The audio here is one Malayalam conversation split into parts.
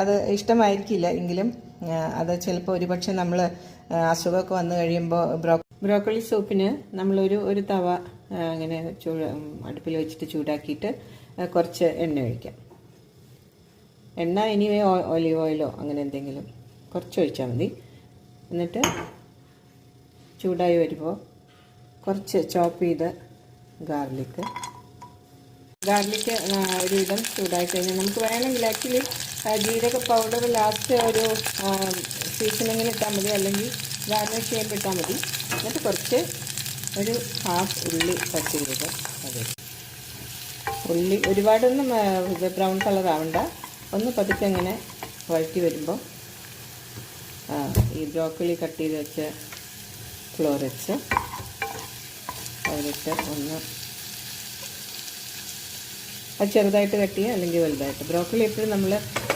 അത് ഇഷ്ടമായിരിക്കില്ല. എങ്കിലും അത് ചിലപ്പോൾ ഒരുപക്ഷെ നമ്മൾ അസുഖമൊക്കെ വന്നു കഴിയുമ്പോൾ ബ്രോക്കോളി സൂപ്പിന് നമ്മളൊരു തവ അങ്ങനെ അടുപ്പിൽ വെച്ചിട്ട് ചൂടാക്കിയിട്ട് കുറച്ച് എണ്ണ ഒഴിക്കാം. എണ്ണ എനിവേ ഒലിവ് ഓയിലോ അങ്ങനെ എന്തെങ്കിലും കുറച്ച് ഒഴിച്ചാൽ മതി. എന്നിട്ട് ചൂടായി വരുമ്പോൾ കുറച്ച് ചോപ്പ് ചെയ്ത് ഗാർലിക്ക് ഒരു വിധം ചൂടായി കഴിഞ്ഞാൽ നമുക്ക് വേണമെങ്കിൽ ആക്ച്വലി ജീരക പൗഡർ ലാസ്റ്റ് ഒരു സീസണിങ്ങിന് ഇട്ടാൽ മതി, അല്ലെങ്കിൽ ഗാർണിഷ് ചെയ്യുമ്പോൾ ഇട്ടാൽ മതി. എന്നിട്ട് കുറച്ച് ഒരു ഹാഫ് ഉള്ളി കട്ട് ചെയ്തത് അത് ഉള്ളി ഒരുപാടൊന്നും ബ്രൗൺ കളർ ആവണ്ട, ഒന്ന് പതുക്കെ ഇങ്ങനെ വഴറ്റി വരുമ്പോൾ ഈ ബ്രോക്കോളി കട്ട് ചെയ്ത് വെച്ച ഫ്ലോററ്റ്സ് അതിലിട്ട് ഒന്ന് അത് ചെറുതായിട്ട് കട്ട് ചെയ്യുക അല്ലെങ്കിൽ വലുതായിട്ട്. ബ്രോക്കോളി എപ്പോഴും നമ്മൾ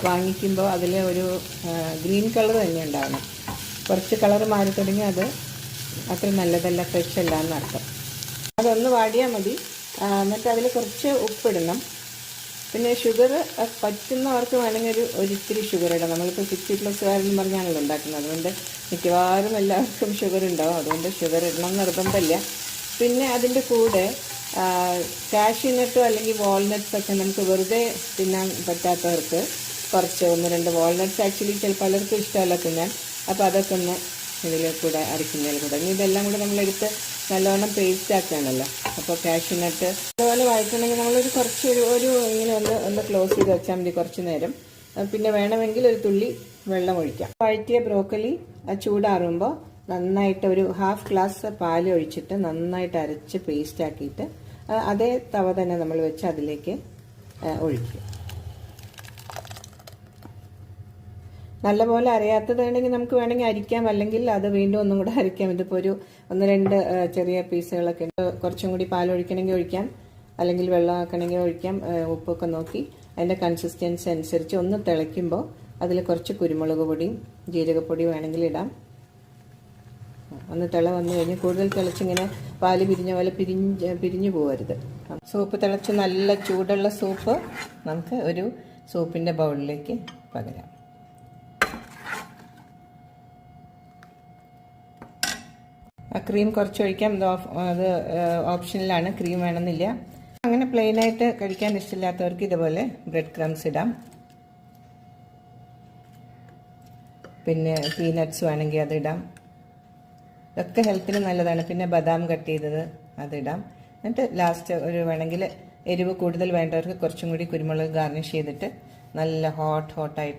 വാങ്ങിക്കുമ്പോൾ അതിൽ ഒരു ഗ്രീൻ കളർ തന്നെ ഉണ്ടാവണം. കുറച്ച് കളർ മാറി തുടങ്ങി അത് അത്ര നല്ലതല്ല, ഫ്രഷ് അല്ല എന്നർത്ഥം. അതൊന്ന് വാടിയാൽ മതി. എന്നിട്ട് അതിൽ കുറച്ച് ഉപ്പിടണം. പിന്നെ ഷുഗർ പറ്റുന്നവർക്ക് വേണമെങ്കിൽ ഒരിത്തിരി ഷുഗർ ഇടാം. നമ്മളിപ്പോൾ 60+ എന്ന് പറഞ്ഞാണല്ലോ ഉണ്ടാക്കുന്നത്, അതുകൊണ്ട് മിക്കവാറും എല്ലാവർക്കും ഷുഗർ ഉണ്ടാവും. അതുകൊണ്ട് ഷുഗർ ഇടണം നിർബന്ധമില്ല. പിന്നെ അതിൻ്റെ കൂടെ കാഷ്യൂ നട്ടോ അല്ലെങ്കിൽ വാൾനട്ട്സ് ഒക്കെ നമുക്ക് വെറുതെ തിന്നാൻ പറ്റാത്തവർക്ക് കുറച്ച് 1-2 വാൾനട്ട്സ് ആക്ച്വലി ചിലപ്പോൾ പലർക്കും ഇഷ്ടമല്ല തിന്നാൻ. അപ്പോൾ അതൊക്കെ ഒന്ന് ഇതിൽ കൂടെ അരയ്ക്കുന്നതിൽ കൂടെ. ഇനി ഇതെല്ലാം കൂടെ നമ്മളെടുത്ത് നല്ലവണ്ണം പേസ്റ്റ് ആക്കുകയാണല്ലോ. അപ്പോൾ കാഷ്യൂ നട്ട് അതുപോലെ വഴറ്റണമെങ്കിൽ നമ്മളൊരു കുറച്ച് ഒരു ഇങ്ങനെ ഒന്ന് ക്ലോസ് ചെയ്ത് വെച്ചാൽ മതി കുറച്ച് നേരം. പിന്നെ വേണമെങ്കിൽ ഒരു തുള്ളി വെള്ളം ഒഴിക്കാം. വഴറ്റിയ ബ്രോക്കലി ചൂടാറുമ്പോൾ നന്നായിട്ട് ഒരു ഹാഫ് ഗ്ലാസ് പാൽ ഒഴിച്ചിട്ട് നന്നായിട്ട് അരച്ച് പേസ്റ്റ് ആക്കിയിട്ട് അതേ തവ തന്നെ നമ്മൾ വെച്ച് അതിലേക്ക് ഒഴിക്കുക. നല്ലപോലെ അരയാത്തതാണെങ്കിൽ നമുക്ക് വേണമെങ്കിൽ അരിക്കാം, അല്ലെങ്കിൽ അത് വീണ്ടും ഒന്നും കൂടെ അരയ്ക്കാം. ഇതിപ്പോൾ ഒരു 1-2 ചെറിയ പീസുകളൊക്കെ ഉണ്ട്. കുറച്ചും കൂടി പാൽ ഒഴിക്കണമെങ്കിൽ ഒഴിക്കാം, അല്ലെങ്കിൽ വെള്ളം ആക്കണമെങ്കിൽ ഒഴിക്കാം. ഉപ്പൊക്കെ നോക്കി അതിൻ്റെ കൺസിസ്റ്റൻസി അനുസരിച്ച് ഒന്ന് തിളയ്ക്കുമ്പോൾ അതിൽ കുറച്ച് കുരുമുളക് പൊടിയും ജീരകപ്പൊടിയും വേണമെങ്കിൽ ഇടാം. ഒന്ന് വന്നു കഴിഞ്ഞ് കൂടുതൽ തിളച്ചിങ്ങനെ പാല് പിരിഞ്ഞ പോലെ പിരിഞ്ഞു പോകരുത്. സൂപ്പ് തിളച്ച് നല്ല ചൂടുള്ള സൂപ്പ് നമുക്ക് ഒരു സൂപ്പിൻ്റെ ബൗളിലേക്ക് പകരാം. ക്രീം കുറച്ച് ഒഴിക്കാം, അത് ഓപ്ഷനിലാണ്, ക്രീം വേണമെന്നില്ല. അങ്ങനെ പ്ലെയിനായിട്ട് കഴിക്കാൻ ഇഷ്ടമില്ലാത്തവർക്ക് ഇതുപോലെ ബ്രെഡ് ക്രംസ് ഇടാം. പിന്നെ പീനട്ട്സ് വേണമെങ്കിൽ അതിടാം. ഇതൊക്കെ ഹെൽത്തിന് നല്ലതാണ്. പിന്നെ ബദാം കട്ട് ചെയ്തത് അതിടാം. എന്നിട്ട് ലാസ്റ്റ് ഒരു വേണമെങ്കിൽ എരിവ് കൂടുതൽ വേണ്ടവർക്ക് കുറച്ചും കൂടി കുരുമുളക് ഗാർണിഷ് ചെയ്തിട്ട് നല്ല ഹോട്ടായിട്ട്